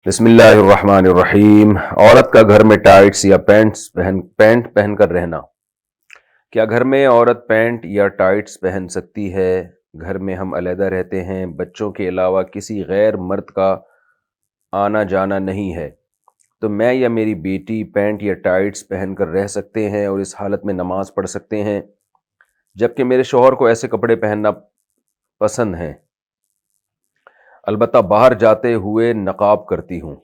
بسم اللہ الرحمن الرحیم۔ عورت کا گھر میں ٹائٹس یا پینٹ پہن کر رہنا۔ کیا گھر میں عورت پینٹ یا ٹائٹس پہن سکتی ہے؟ گھر میں ہم علیحدہ رہتے ہیں، بچوں کے علاوہ کسی غیر مرد کا آنا جانا نہیں ہے، تو میں یا میری بیٹی پینٹ یا ٹائٹس پہن کر رہ سکتے ہیں اور اس حالت میں نماز پڑھ سکتے ہیں، جبکہ میرے شوہر کو ایسے کپڑے پہننا پسند ہیں، البتہ باہر جاتے ہوئے نقاب کرتی ہوں۔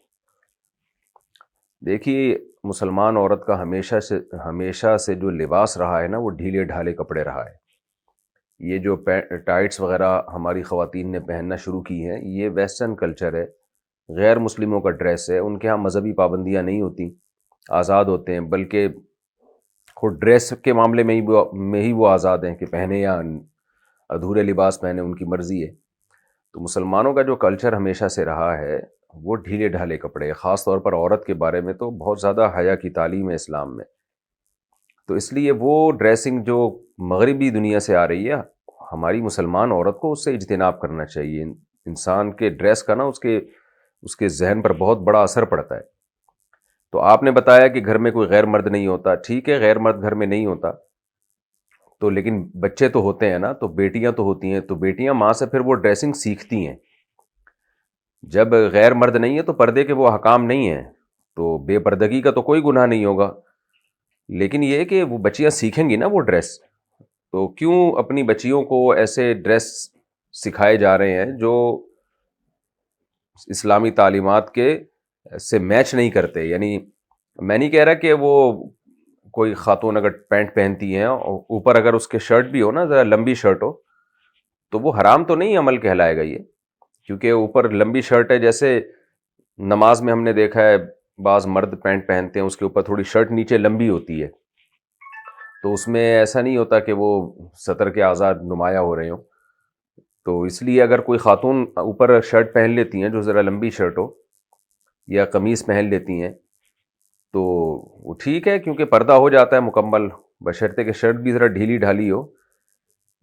دیکھیے، مسلمان عورت کا ہمیشہ سے جو لباس رہا ہے نا، وہ ڈھیلے ڈھالے کپڑے رہا ہے۔ یہ جو ٹائٹس وغیرہ ہماری خواتین نے پہننا شروع کی ہیں، یہ ویسٹرن کلچر ہے، غیر مسلموں کا ڈریس ہے۔ ان کے ہاں مذہبی پابندیاں نہیں ہوتی، آزاد ہوتے ہیں، بلکہ خود ڈریس کے معاملے میں ہی وہ آزاد ہیں کہ پہنے یا ادھورے لباس پہنے، ان کی مرضی ہے۔ تو مسلمانوں کا جو کلچر ہمیشہ سے رہا ہے وہ ڈھیلے ڈھالے کپڑے، خاص طور پر عورت کے بارے میں تو بہت زیادہ حیا کی تعلیم ہے اسلام میں۔ تو اس لیے وہ ڈریسنگ جو مغربی دنیا سے آ رہی ہے، ہماری مسلمان عورت کو اس سے اجتناب کرنا چاہیے۔ انسان کے ڈریس کا نا اس کے ذہن پر بہت بڑا اثر پڑتا ہے۔ تو آپ نے بتایا کہ گھر میں کوئی غیر مرد نہیں ہوتا، ٹھیک ہے، غیر مرد گھر میں نہیں ہوتا تو لیکن بچے تو ہوتے ہیں نا، تو بیٹیاں تو ہوتی ہیں، تو بیٹیاں ماں سے پھر وہ ڈریسنگ سیکھتی ہیں۔ جب غیر مرد نہیں ہے تو پردے کے وہ احکام نہیں ہیں، تو بے پردگی کا تو کوئی گناہ نہیں ہوگا، لیکن یہ کہ وہ بچیاں سیکھیں گی نا وہ ڈریس، تو کیوں اپنی بچیوں کو ایسے ڈریس سکھائے جا رہے ہیں جو اسلامی تعلیمات کے سے میچ نہیں کرتے؟ یعنی میں نہیں کہہ رہا کہ وہ کوئی خاتون اگر پینٹ پہنتی ہیں اور اوپر اگر اس کے شرٹ بھی ہو نا، ذرا لمبی شرٹ ہو، تو وہ حرام تو نہیں عمل کہلائے گا یہ، کیونکہ اوپر لمبی شرٹ ہے۔ جیسے نماز میں ہم نے دیکھا ہے بعض مرد پینٹ پہنتے ہیں، اس کے اوپر تھوڑی شرٹ نیچے لمبی ہوتی ہے، تو اس میں ایسا نہیں ہوتا کہ وہ سطر کے اعضاء نمایاں ہو رہے ہوں۔ تو اس لیے اگر کوئی خاتون اوپر شرٹ پہن لیتی ہیں جو ذرا لمبی شرٹ ہو، یا قمیص پہن لیتی ہیں، تو وہ ٹھیک ہے، کیونکہ پردہ ہو جاتا ہے مکمل، بشرطے کہ شرٹ بھی ذرا ڈھیلی ڈھالی ہو۔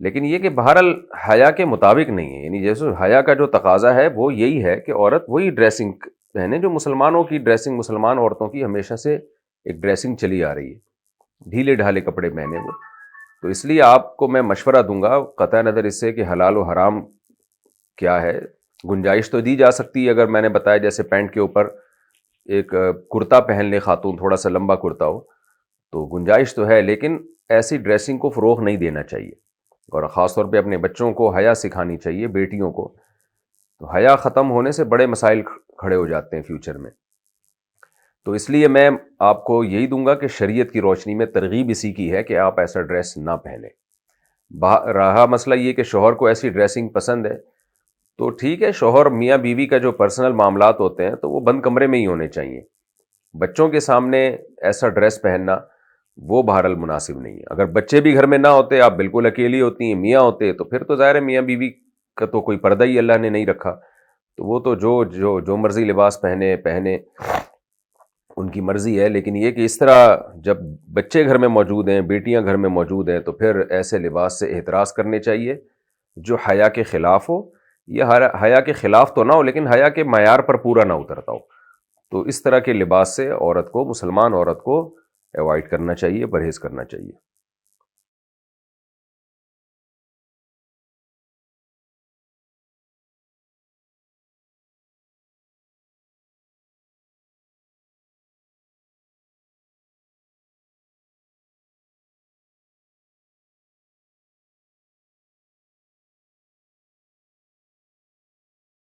لیکن یہ کہ بہرحال حیا کے مطابق نہیں ہے، یعنی جیسے حیا کا جو تقاضا ہے وہ یہی ہے کہ عورت وہی ڈریسنگ پہنے جو مسلمانوں کی ڈریسنگ، مسلمان عورتوں کی ہمیشہ سے ایک ڈریسنگ چلی آ رہی ہے، ڈھیلے ڈھالے کپڑے پہنے وہ۔ تو اس لیے آپ کو میں مشورہ دوں گا، قطع نظر اس سے کہ حلال و حرام کیا ہے، گنجائش تو دی جا سکتی ہے، اگر میں نے بتایا جیسے پینٹ کے اوپر ایک کرتا پہن لے خاتون، تھوڑا سا لمبا کرتا ہو، تو گنجائش تو ہے، لیکن ایسی ڈریسنگ کو فروغ نہیں دینا چاہیے، اور خاص طور پہ اپنے بچوں کو حیا سکھانی چاہیے، بیٹیوں کو۔ تو حیا ختم ہونے سے بڑے مسائل کھڑے ہو جاتے ہیں فیوچر میں۔ تو اس لیے میں آپ کو یہی دوں گا کہ شریعت کی روشنی میں ترغیب اسی کی ہے کہ آپ ایسا ڈریس نہ پہنیں۔ رہا مسئلہ یہ کہ شوہر کو ایسی ڈریسنگ پسند ہے، تو ٹھیک ہے، شوہر میاں بیوی کا جو پرسنل معاملات ہوتے ہیں تو وہ بند کمرے میں ہی ہونے چاہیے۔ بچوں کے سامنے ایسا ڈریس پہننا وہ بہرحال مناسب نہیں ہے۔ اگر بچے بھی گھر میں نہ ہوتے، آپ بالکل اکیلی ہوتی ہیں، میاں ہوتے، تو پھر تو ظاہر ہے میاں بیوی کا تو کوئی پردہ ہی اللہ نے نہیں رکھا، تو وہ تو جو مرضی لباس پہنے ان کی مرضی ہے۔ لیکن یہ کہ اس طرح جب بچے گھر میں موجود ہیں، بیٹیاں گھر میں موجود ہیں، تو پھر ایسے لباس سے احتراز کرنے چاہیے جو حیا کے خلاف ہو، یا حیا کے خلاف تو نہ ہو لیکن حیا کے معیار پر پورا نہ اترتا ہو۔ تو اس طرح کے لباس سے مسلمان عورت کو اوائڈ کرنا چاہیے، پرہیز کرنا چاہیے۔